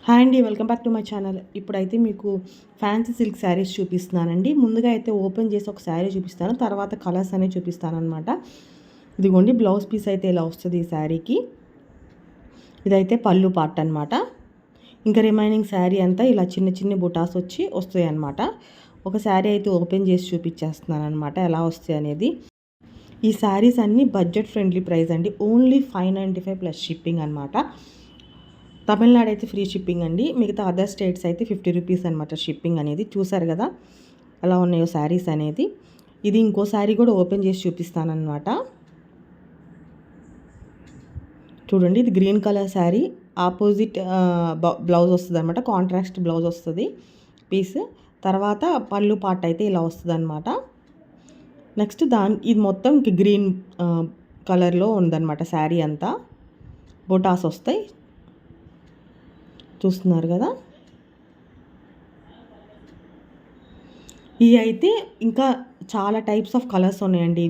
Hi అండి, welcome back to my channel. ఇప్పుడైతే మీకు ఫ్యాన్సీ సిల్క్ శారీస్ చూపిస్తున్నానండి. ముందుగా అయితే ఓపెన్ చేసి ఒక శారీ చూపిస్తాను, తర్వాత కలర్స్ అనేవి చూపిస్తాను అనమాట. ఇదిగోండి, బ్లౌజ్ పీస్ అయితే ఇలా వస్తుంది ఈ శారీకి. ఇదైతే పళ్ళు పార్ట్ అనమాట. ఇంకా రిమైనింగ్ శారీ అంతా ఇలా చిన్న చిన్న బుటాస్ వస్తాయి అనమాట. ఒక శారీ అయితే ఓపెన్ చేసి చూపించేస్తున్నాను అనమాట ఎలా వస్తాయి అనేది. ఈ శారీస్ అన్నీ బడ్జెట్ ఫ్రెండ్లీ ప్రైస్ అండి. ఓన్లీ 595 ప్లస్ షిప్పింగ్ అనమాట. తమిళనాడు అయితే ఫ్రీ షిప్పింగ్ అండి. మిగతా అదర్ స్టేట్స్ అయితే 50 రూపీస్ అనమాట షిప్పింగ్ అనేది. చూసారు కదా ఎలా ఉన్నాయో శారీస్ అనేది. ఇది ఇంకో శారీ కూడా ఓపెన్ చేసి చూపిస్తానమాట. చూడండి, ఇది green colour sari, opposite blouse వస్తుంది అనమాట. కాంట్రాస్ట్ బ్లౌజ్ వస్తుంది పీస్. తర్వాత పళ్ళు పార్ట్ అయితే ఇలా వస్తుంది అనమాట. నెక్స్ట్ ఇది మొత్తం గ్రీన్ కలర్లో ఉందన్నమాట శారీ అంతా. బొటాస్ వస్తాయి, చూస్తున్నారు కదా. ఇవి అయితే ఇంకా చాలా టైప్స్ ఆఫ్ కలర్స్ ఉన్నాయండి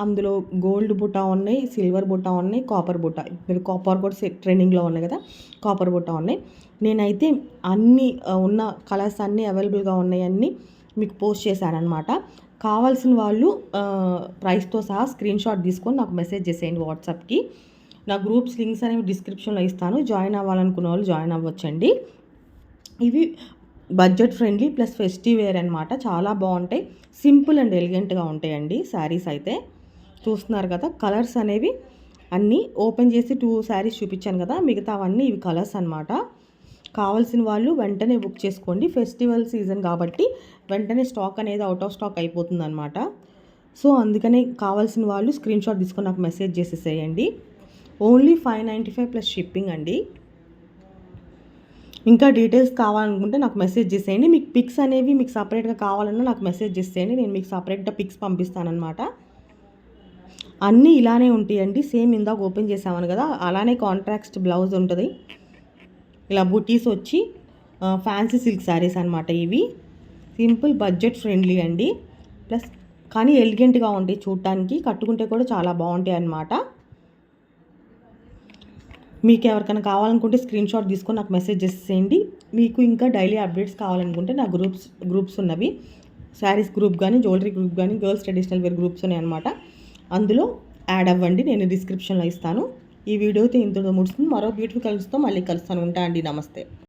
అందులో గోల్డ్ బుట్ట ఉన్నాయి, సిల్వర్ బుట్ట ఉన్నాయి, కాపర్ బుట్ట. ఇప్పుడు కాపర్ కూడా ట్రెండింగ్లో ఉన్నాయి కదా, కాపర్ బుట్ట ఉన్నాయి. నేనైతే అన్నీ ఉన్న కలర్స్ అన్నీ అవైలబుల్గా ఉన్నాయన్నీ మీకు పోస్ట్ చేశాను అనమాట. కావాల్సిన వాళ్ళు ప్రైస్తో సహా స్క్రీన్ షాట్ తీసుకొని నాకు మెసేజ్ చేసేయండి వాట్సాప్కి. నా గ్రూప్స్ లింక్స్ అనేవి డిస్క్రిప్షన్లో ఇస్తాను. జాయిన్ అవ్వాలనుకున్న వాళ్ళు జాయిన్ అవ్వచ్చండి. ఇవి budget friendly plus festive wear అనమాట. చాలా బాగుంటాయి, సింపుల్ అండ్ ఎలిగెంట్గా ఉంటాయండి శారీస్ అయితే. చూస్తున్నారు కదా, కలర్స్ అనేవి అన్నీ ఓపెన్ చేసి 2 శారీస్ చూపించాను కదా, మిగతా అవన్నీ ఇవి కలర్స్ అనమాట. కావాల్సిన వాళ్ళు వెంటనే బుక్ చేసుకోండి. ఫెస్టివల్ సీజన్ కాబట్టి వెంటనే స్టాక్ అనేది అవుట్ ఆఫ్ స్టాక్ అయిపోతుంది అనమాట. సో అందుకనే కావాల్సిన వాళ్ళు స్క్రీన్ షాట్ తీసుకొని నాకు మెసేజ్ చేసేసేయండి. ఓన్లీ 595 ప్లస్ షిప్పింగ్ అండి. ఇంకా డీటెయిల్స్ కావాలనుకుంటే నాకు మెసేజ్ చేసేయండి. మీకు పిక్స్ అనేవి మీకు సపరేట్గా కావాలన్నా నాకు మెసేజ్ చేసేయండి, నేను మీకు సపరేట్గా పిక్స్ పంపిస్తానమాట. అన్నీ ఇలానే ఉంటాయండి, సేమ్ ఇందాక ఓపెన్ చేసామని కదా అలానే కాంట్రాక్ట్ బ్లౌజ్ ఉంటుంది. ఇలా బుటీస్ వచ్చి ఫ్యాన్సీ సిల్క్ శారీస్ అనమాట. ఇవి సింపుల్ బడ్జెట్ ఫ్రెండ్లీ అండి. ప్లస్ కానీ ఎలిగెంట్గా ఉంటాయి చూడటానికి, కట్టుకుంటే కూడా చాలా బాగుంటాయి అన్నమాట. మీకు ఎవరికైనా కావాలనుకుంటే స్క్రీన్ షాట్ తీసుకొని నాకు మెసేజ్ చేసేయండి. మీకు ఇంకా డైలీ అప్డేట్స్ కావాలనుకుంటే నా గ్రూప్స్ ఉన్నవి. శారీస్ గ్రూప్ కానీ, జ్యువెలరీ గ్రూప్ కానీ, గర్ల్స్ ట్రెడిషనల్ వేర్ గ్రూప్స్ ఉన్నాయి అనమాట. అందులో యాడ్ అవ్వండి, నేను డిస్క్రిప్షన్లో ఇస్తాను. ఈ వీడియోతో ఇంతలో ముడుస్తుంది. మరో బ్యూటిఫుల్ కలర్స్తో మళ్ళీ కలుస్తాను. ఉంటా అండి, నమస్తే.